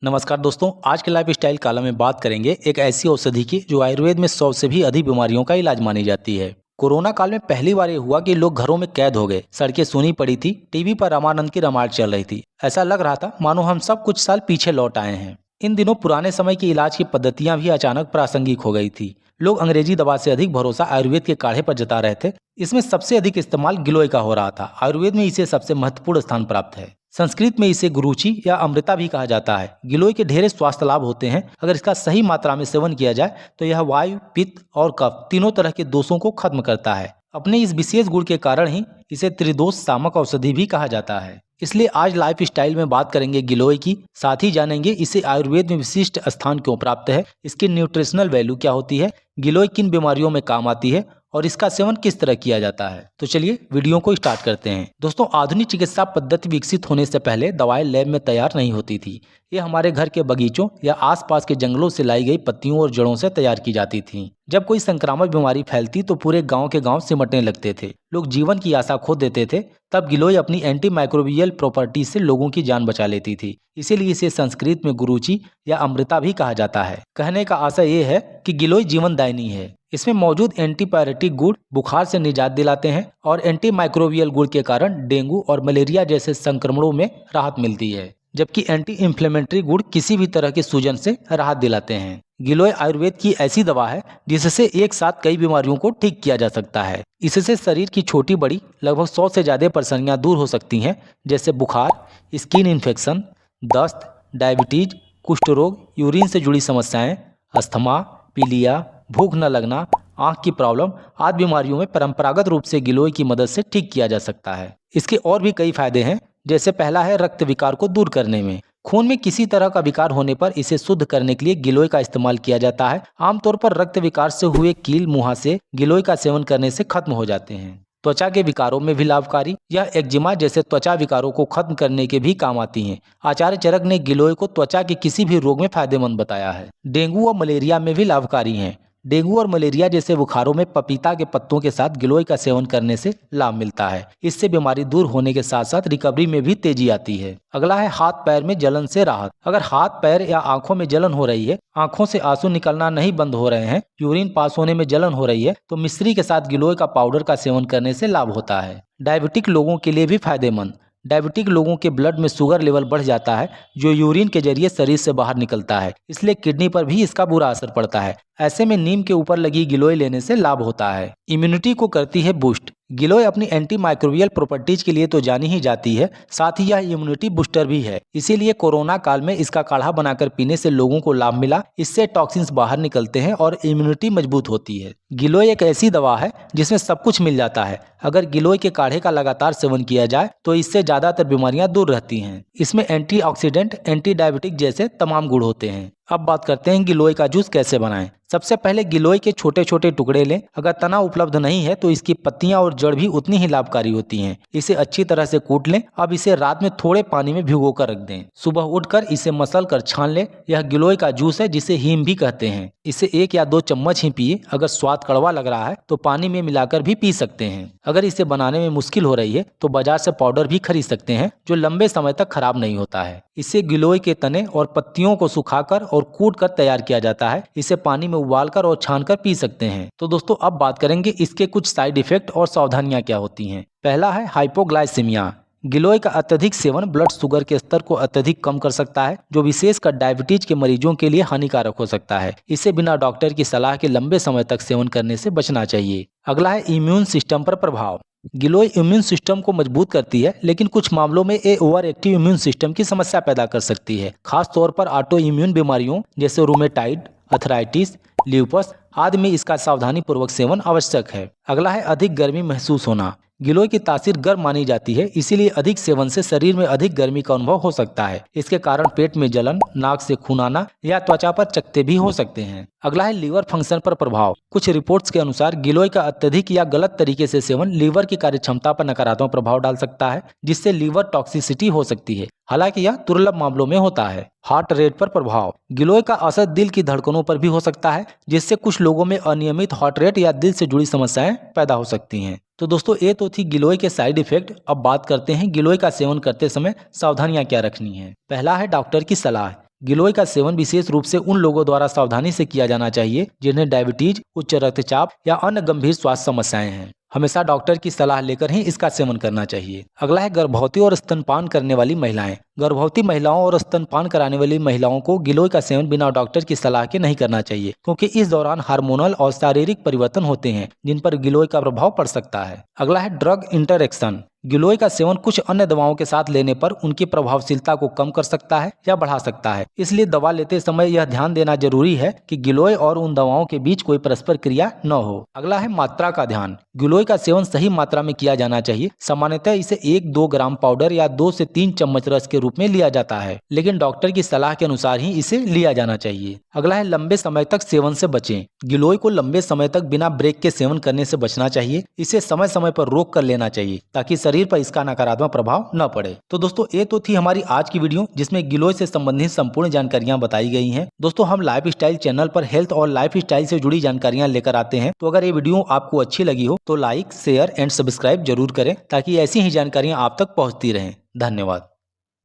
नमस्कार दोस्तों, आज के लाइफ स्टाइल कॉलम में बात करेंगे एक ऐसी औषधि की जो आयुर्वेद में 100 से भी अधिक बीमारियों का इलाज मानी जाती है। कोरोना काल में पहली बार ये हुआ कि लोग घरों में कैद हो गए, सड़कें सूनी पड़ी थी, टीवी पर रामानंद की रामायण चल रही थी। ऐसा लग रहा था मानो हम सब कुछ साल पीछे लौट आए हैं। इन दिनों पुराने समय की इलाज की पद्धतियां भी अचानक प्रासंगिक हो गई थी। लोग अंग्रेजी दवा से अधिक भरोसा आयुर्वेद के काढ़े पर जता रहे थे। इसमें सबसे अधिक इस्तेमाल गिलोय का हो रहा था। आयुर्वेद में इसे सबसे महत्वपूर्ण स्थान प्राप्त है। संस्कृत में इसे गुरुचि या अमृता भी कहा जाता है। गिलोय के ढेरे स्वास्थ्य लाभ होते हैं। अगर इसका सही मात्रा में सेवन किया जाए तो यह वायु, पित्त और कफ तीनों तरह के दोषों को खत्म करता है। अपने इस विशेष गुण के कारण ही इसे त्रिदोष सामक औषधि भी कहा जाता है। इसलिए आज लाइफ स्टाइल में बात करेंगे गिलोय की, साथ ही जानेंगे इसे आयुर्वेद में विशिष्ट स्थान क्यों प्राप्त है, इसकी न्यूट्रिशनल वैल्यू क्या होती है, गिलोय किन बीमारियों में काम आती है और इसका सेवन किस तरह किया जाता है। तो चलिए वीडियो को स्टार्ट करते हैं। दोस्तों, आधुनिक चिकित्सा पद्धति विकसित होने से पहले दवाएं लैब में तैयार नहीं होती थी। ये हमारे घर के बगीचों या आसपास के जंगलों से लाई गई पत्तियों और जड़ों से तैयार की जाती थी। जब कोई संक्रामक बीमारी फैलती तो पूरे गांव के गांव सिमटने लगते थे। लोग जीवन की आशा खो देते थे। तब गिलोय अपनी एंटी माइक्रोबियल प्रॉपर्टी से लोगों की जान बचा लेती थी। इसीलिए इसे संस्कृत में गुरुचि या अमृता भी कहा जाता है। कहने का आशय ये है कि गिलोय जीवनदायिनी है। इसमें मौजूद एंटीपायरेटिक गुण बुखार से निजात दिलाते हैं और एंटी माइक्रोबियल गुण के कारण डेंगू और मलेरिया जैसे संक्रमणों में राहत मिलती है, जबकि एंटी इन्फ्लेमेटरी गुण किसी भी तरह के सूजन से राहत दिलाते हैं। गिलोय आयुर्वेद की ऐसी दवा है जिससे एक साथ कई बीमारियों को ठीक किया जा सकता है। इससे शरीर की छोटी बड़ी लगभग 100 से ज़्यादा परेशानियां दूर हो सकती हैं, जैसे बुखार, स्किन इन्फेक्शन, दस्त, डायबिटीज, कुष्ठ रोग, यूरिन से जुड़ी समस्याएं, अस्थमा, पीलिया, भूख न लगना, आंख की प्रॉब्लम आदि बीमारियों में परंपरागत रूप से गिलोय की मदद से ठीक किया जा सकता है। इसके और भी कई फायदे हैं, जैसे पहला है रक्त विकार को दूर करने में। खून में किसी तरह का विकार होने पर इसे शुद्ध करने के लिए गिलोय का इस्तेमाल किया जाता है। आमतौर पर रक्त विकार से हुए कील मुहासे गिलोय का सेवन करने से खत्म हो जाते हैं। त्वचा के विकारों में भी लाभकारी, यह एक्जिमा जैसे त्वचा विकारों को खत्म करने के भी काम आती हैं। आचार्य चरक ने गिलोय को त्वचा के किसी भी रोग में फायदेमंद बताया है। डेंगू और मलेरिया में भी लाभकारी हैं। डेंगू और मलेरिया जैसे बुखारों में पपीता के पत्तों के साथ गिलोय का सेवन करने से लाभ मिलता है। इससे बीमारी दूर होने के साथ साथ रिकवरी में भी तेजी आती है। अगला है हाथ पैर में जलन से राहत। अगर हाथ पैर या आंखों में जलन हो रही है, आंखों से आंसू निकलना नहीं बंद हो रहे हैं, यूरिन पास होने में जलन हो रही है, तो मिश्री के साथ गिलोय का पाउडर का सेवन करने से लाभ होता है। डायबिटिक लोगों के लिए भी फायदेमंद। डायबिटिक लोगों के ब्लड में शुगर लेवल बढ़ जाता है, जो यूरिन के जरिए शरीर से बाहर निकलता है। इसलिए किडनी पर भी इसका बुरा असर पड़ता है। ऐसे में नीम के ऊपर लगी गिलोय लेने से लाभ होता है। इम्यूनिटी को करती है बूस्ट। गिलोय अपनी एंटी माइक्रोबियल प्रॉपर्टीज के लिए तो जानी ही जाती है, साथ ही यह इम्यूनिटी बूस्टर भी है। इसीलिए कोरोना काल में इसका काढ़ा बनाकर पीने से लोगों को लाभ मिला। इससे टॉक्सिन्स बाहर निकलते हैं और इम्यूनिटी मजबूत होती है। गिलोय एक ऐसी दवा है जिसमें सब कुछ मिल जाता है। अगर गिलोय के काढ़े का लगातार सेवन किया जाए तो इससे ज्यादातर बीमारियां दूर रहती हैं। इसमें एंटीऑक्सीडेंट, एंटी डायबिटिक जैसे तमाम गुण होते हैं। अब बात करते हैं गिलोय का जूस कैसे बनाएं। सबसे पहले गिलोय के छोटे छोटे टुकड़े लें। अगर तना उपलब्ध नहीं है तो इसकी पत्तियां और जड़ भी उतनी ही लाभकारी होती हैं। इसे अच्छी तरह से कूट लें। अब इसे रात में थोड़े पानी में भिगो कर रख दें। सुबह उठकर इसे मसल कर छान लें। यह गिलोय का जूस है जिसे हीम भी कहते हैं। इसे 1 या 2 चम्मच ही पिए। अगर स्वाद कड़वा लग रहा है तो पानी में मिलाकर भी पी सकते हैं। अगर इसे बनाने में मुश्किल हो रही है तो बाजार से पाउडर भी खरीद सकते हैं, जो लंबे समय तक खराब नहीं होता है। इसे गिलोय के तने और पत्तियों को सुखाकर और कूट कर तैयार किया जाता है। इसे पानी में उबालकर और छानकर पी सकते हैं। तो दोस्तों, अब बात करेंगे इसके कुछ साइड इफेक्ट और सावधानियां क्या होती हैं। पहला है हाइपोग्लाइसीमिया। गिलोय का अत्यधिक सेवन ब्लड शुगर के स्तर को अत्यधिक कम कर सकता है, जो विशेषकर डायबिटीज के मरीजों के लिए हानिकारक हो सकता है। इसे बिना डॉक्टर की सलाह के लंबे समय तक सेवन करने से बचना चाहिए। अगला है इम्यून सिस्टम पर प्रभाव। गिलोय इम्यून सिस्टम को मजबूत करती है, लेकिन कुछ मामलों में ये ओवर एक्टिव इम्यून सिस्टम की समस्या पैदा कर सकती है, खास तौर पर ऑटो इम्यून बीमारियों जैसे रूमेटाइड, अर्थराइटिस, ल्यूपस आदि में इसका सावधानी पूर्वक सेवन आवश्यक है। अगला है अधिक गर्मी महसूस होना। गिलोय की तासीर गर्म मानी जाती है, इसीलिए अधिक सेवन से शरीर में अधिक गर्मी का अनुभव हो सकता है। इसके कारण पेट में जलन, नाक से खून आना या त्वचा पर चकत्ते भी हो सकते हैं। अगला है लीवर फंक्शन पर प्रभाव। कुछ रिपोर्ट्स के अनुसार गिलोय का अत्यधिक या गलत तरीके से सेवन लीवर की कार्यक्षमता पर नकारात्मक प्रभाव डाल सकता है, जिससे लीवर टॉक्सिसिटी हो सकती है। हालांकि यह दुर्लभ मामलों में होता है। हार्ट रेट पर प्रभाव। गिलोय का असर दिल की धड़कनों पर भी हो सकता है, जिससे कुछ लोगों में अनियमित हार्ट रेट या दिल से जुड़ी समस्याएं पैदा हो सकती हैं। तो दोस्तों, ये तो थी गिलोय के साइड इफेक्ट। अब बात करते हैं गिलोय का सेवन करते समय सावधानियां क्या रखनी है। पहला है डॉक्टर की सलाह। गिलोय का सेवन विशेष रूप से उन लोगों द्वारा सावधानी से किया जाना चाहिए जिन्हें डायबिटीज, उच्च रक्तचाप या अन्य गंभीर स्वास्थ्य समस्याएं हैं। हमेशा डॉक्टर की सलाह लेकर ही इसका सेवन करना चाहिए। अगला है गर्भवती और स्तनपान करने वाली महिलाएं। गर्भवती महिलाओं और स्तनपान कराने वाली महिलाओं को गिलोय का सेवन बिना डॉक्टर की सलाह के नहीं करना चाहिए, क्योंकि इस दौरान हार्मोनल और शारीरिक परिवर्तन होते हैं जिन पर गिलोय का प्रभाव पड़ सकता है। अगला है ड्रग इंटरैक्शन। गिलोय का सेवन कुछ अन्य दवाओं के साथ लेने पर उनकी प्रभावशीलता को कम कर सकता है या बढ़ा सकता है, इसलिए दवा लेते समय यह ध्यान देना जरूरी है कि गिलोय और उन दवाओं के बीच कोई परस्पर क्रिया न हो। अगला है मात्रा का ध्यान। गिलोय का सेवन सही मात्रा में किया जाना चाहिए। सामान्यतः इसे 1-2 ग्राम पाउडर या 2 से 3 चम्मच रस के रूप में लिया जाता है, लेकिन डॉक्टर की सलाह के अनुसार ही इसे लिया जाना चाहिए। अगला है लंबे समय तक सेवन से बचें। गिलोय को लंबे समय तक बिना ब्रेक के सेवन करने से बचना चाहिए। इसे समय समय पर रोक कर लेना चाहिए ताकि शरीर पर इसका नकारात्मक प्रभाव न पड़े। तो दोस्तों, ये तो थी हमारी आज की वीडियो जिसमें गिलोय से संबंधित संपूर्ण जानकारियां बताई गई हैं। दोस्तों, हम लाइफ स्टाइल चैनल पर हेल्थ और लाइफ स्टाइल से जुड़ी जानकारियां लेकर आते हैं, तो अगर ये वीडियो आपको अच्छी लगी हो तो लाइक, शेयर एंड सब्सक्राइब जरूर करें ताकि ऐसी ही जानकारियां आप तक पहुंचती रहें। धन्यवाद।